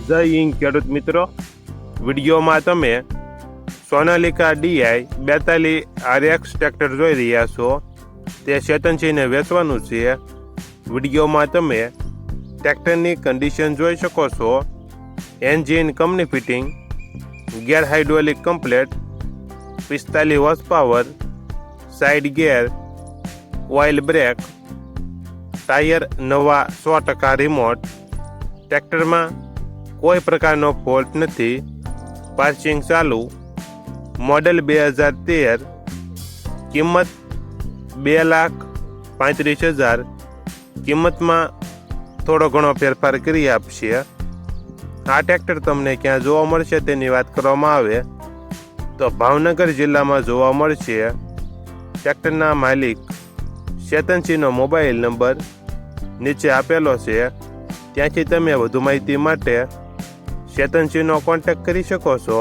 જય હિન્દ ખેડૂત મિત્રો, વિડીયોમાં તમે સોનાલિકા DI 42 RX ટ્રેક્ટર જોઈ રહ્યા છો. તે ચેતનસિંહને વેચવાનું છે. વિડીયોમાં તમે ટ્રેક્ટરની કન્ડિશન જોઈ શકો છો. Engine company fitting, gear hydraulic complete, 45 horse power, side gear, oil brake, tyre નવા 100% રિમોટ. ટ્રેક્ટરમાં કોઈ પ્રકારનો ફોલ્ટ નથી. પાર્સિંગ ચાલુ. મોડેલ 2013. કિંમત 2,35,000. કિંમતમાં થોડો ઘણો ફેરફાર કરી આપશે. આ ટ્રેક્ટર તમને ક્યાં જોવા મળશે તેની વાત કરવામાં આવે તો ભાવનગર જિલ્લામાં જોવા મળશે. ટ્રેક્ટરના માલિક ચેતનસિંહનો મોબાઈલ નંબર નીચે આપેલો છે. ત્યાંથી તમે વધુ માહિતી માટે ચેતનસિંહનો કોન્ટેક્ટ કરી શકો છો.